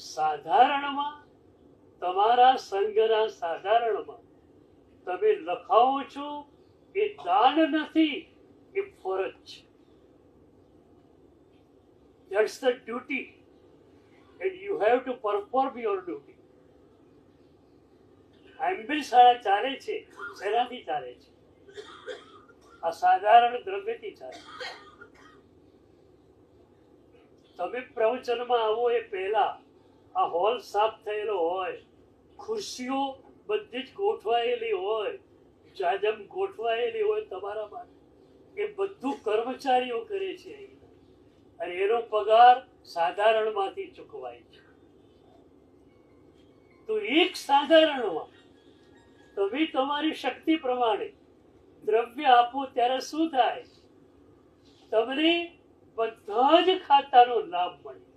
સાધારણમાં, તમારા સંઘના સાધારણમાં તમે લખાવો છો એ દાન નથી, એ ફરજ છે. That's the duty and you have to perform your duty. આંબેલ શાળા ચાલે છે, શેનાથી ચાલે છે? આ સાધારણ દ્રવ્યથી ચાલે. તમે પ્રવચનમાં આવો એ પહેલા આ હોલ સાફ થયેલો હોય, ખુરશીઓ બધી જ ગોઠવાયેલી હોય, જાજમ ગોઠવાયેલી હોય તમારા માટે. એ બધું કર્મચારીઓ કરે છે અને એનો પગાર સાધારણમાંથી ચૂકવાય છે. તો એક સાધારણમાં તમે તમારી શક્તિ પ્રમાણે દ્રવ્ય આપો ત્યારે શું થાય? તમને બધા જ ખાતાનો લાભ મળે.